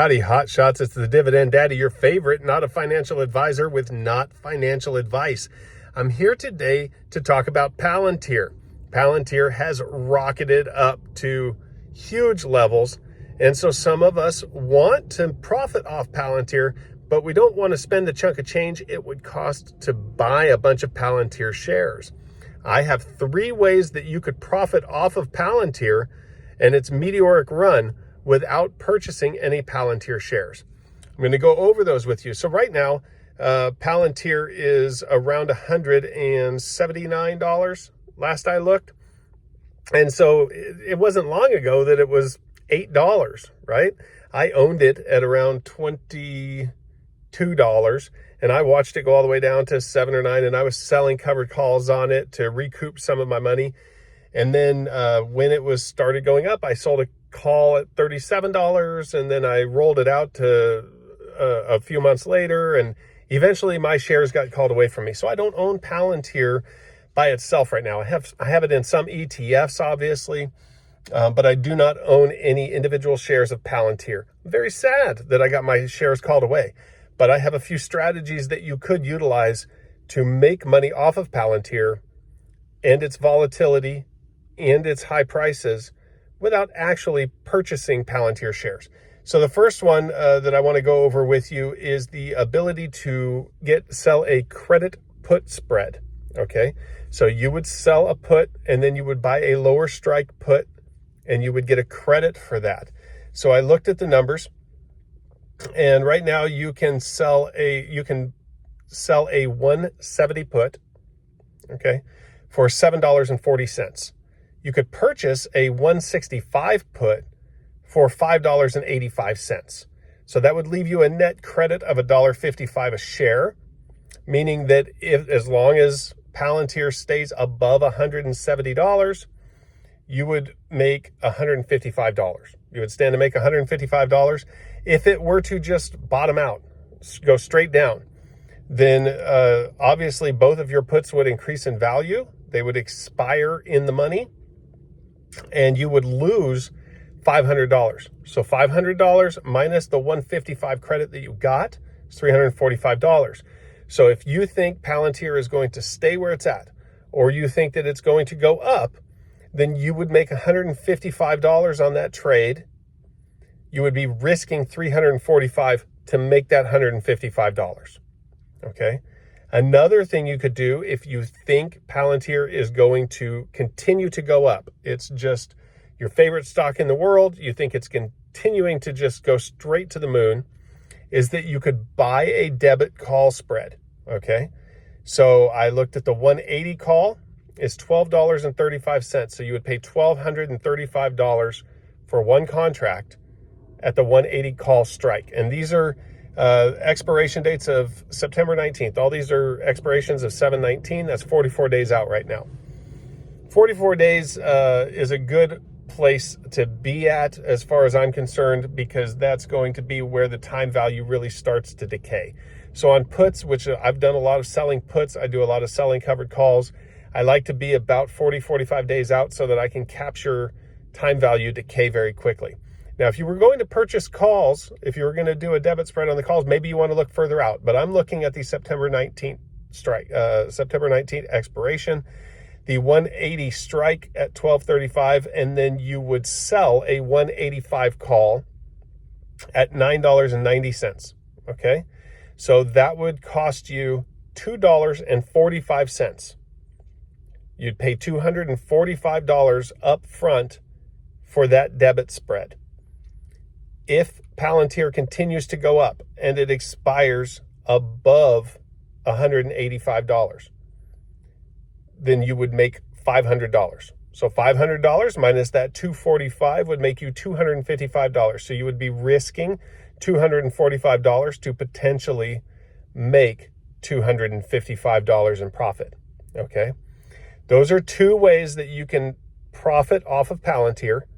Howdy, hot shots. It's the Dividend Daddy, your favorite, not a financial advisor with not financial advice. I'm here today to talk about Palantir. Palantir has rocketed up to huge levels. And so some of us want to profit off Palantir, but we don't want to spend the chunk of change it would cost to buy a bunch of Palantir shares. I have 3 ways that you could profit off of Palantir and its meteoric run without purchasing any Palantir shares. I'm going to go over those with you. So right now, Palantir is around $179 last I looked. And so it wasn't long ago that it was $8, right? I owned it at around $22 and I watched it go all the way down to 7 or 9, and I was selling covered calls on it to recoup some of my money. And then when it was started going up, I sold a call at $37, and then I rolled it out to a few months later, and eventually my shares got called away from me. So I don't own Palantir by itself right now. I have it in some ETFs, obviously, but I do not own any individual shares of Palantir. I'm very sad that I got my shares called away, but I have a few strategies that you could utilize to make money off of Palantir and its volatility and its high prices without actually purchasing Palantir shares. So the first one that I want to go over with you is the ability to sell a credit put spread. Okay, so you would sell a put and then you would buy a lower strike put and you would get a credit for that. So I looked at the numbers, and right now you can sell a 170 put, okay, for $7.40. You could purchase a 165 put for $5.85. So that would leave you a net credit of $1.55 a share, meaning that as long as Palantir stays above $170, you would make $155. You would stand to make $155. If it were to just bottom out, go straight down, then obviously both of your puts would increase in value. They would expire in the money, and you would lose $500. So $500 minus the $155 credit that you got is $345. So if you think Palantir is going to stay where it's at, or you think that it's going to go up, then you would make $155 on that trade. You would be risking $345 to make that $155. Okay? Another thing you could do if you think Palantir is going to continue to go up, it's just your favorite stock in the world, you think it's continuing to just go straight to the moon, is that you could buy a debit call spread, okay? So I looked at the 180 call is $12.35. So you would pay $1,235 for one contract at the 180 call strike. And these are expiration dates of September 19th. All these are expirations of 7/19. That's 44 days out right now. 44 days is a good place to be at as far as I'm concerned, because that's going to be where the time value really starts to decay. So on puts, which I've done a lot of selling puts, I do a lot of selling covered calls. I like to be about 45 days out so that I can capture time value decay very quickly. Now, if you were going to purchase calls, if you were going to do a debit spread on the calls, maybe you want to look further out. But I'm looking at the September 19th strike, September 19th expiration, the 180 strike at $12.35, and then you would sell a 185 call at $9.90. Okay, so that would cost you $2.45. You'd pay $245 up front for that debit spread. If Palantir continues to go up and it expires above $185, then you would make $500. So $500 minus that $245 would make you $255. So you would be risking $245 to potentially make $255 in profit. Okay? Those are 2 ways that you can profit off of Palantir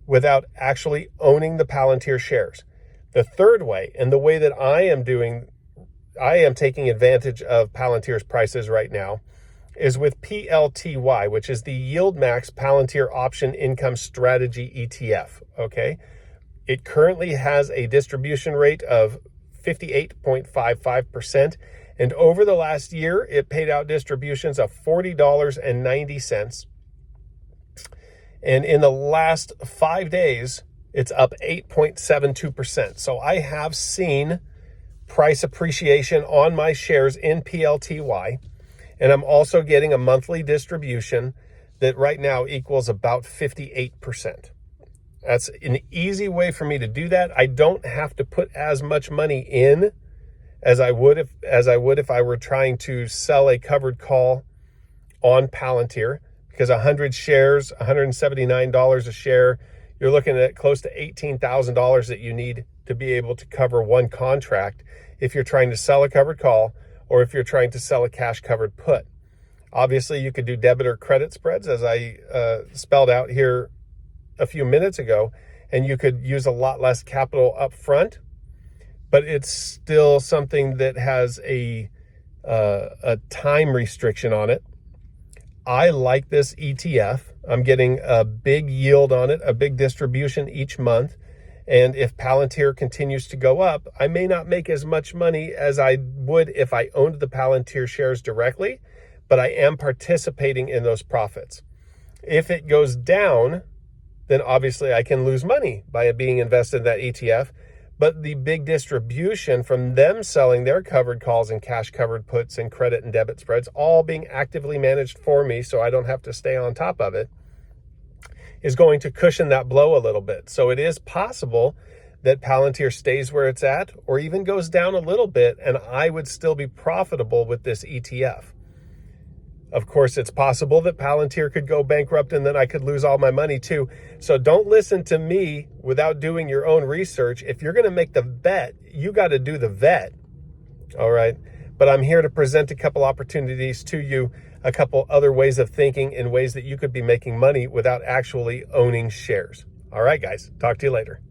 without actually owning the Palantir shares. The third way, and the way that I am taking advantage of Palantir's prices right now, is with PLTY, which is the Yield Max Palantir Option Income Strategy ETF, okay? It currently has a distribution rate of 58.55%. And over the last year, it paid out distributions of $40.90. And in the last 5 days, it's up 8.72%. So I have seen price appreciation on my shares in PLTY. And I'm also getting a monthly distribution that right now equals about 58%. That's an easy way for me to do that. I don't have to put as much money in as I would if I were trying to sell a covered call on Palantir, because 100 shares, $179 a share, you're looking at close to $18,000 that you need to be able to cover one contract if you're trying to sell a covered call or if you're trying to sell a cash covered put. Obviously, you could do debit or credit spreads, as I spelled out here a few minutes ago, and you could use a lot less capital up front, but it's still something that has a time restriction on it. I like this ETF. I'm getting a big yield on it, a big distribution each month. And if Palantir continues to go up, I may not make as much money as I would if I owned the Palantir shares directly, but I am participating in those profits. If it goes down, then obviously I can lose money by it being invested in that ETF. But the big distribution from them selling their covered calls and cash covered puts and credit and debit spreads, all being actively managed for me so I don't have to stay on top of it, is going to cushion that blow a little bit. So it is possible that Palantir stays where it's at or even goes down a little bit, and I would still be profitable with this ETF. Of course, it's possible that Palantir could go bankrupt and then I could lose all my money too. So don't listen to me without doing your own research. If you're going to make the bet, you got to do the vet. All right. But I'm here to present a couple opportunities to you, a couple other ways of thinking in ways that you could be making money without actually owning shares. All right, guys. Talk to you later.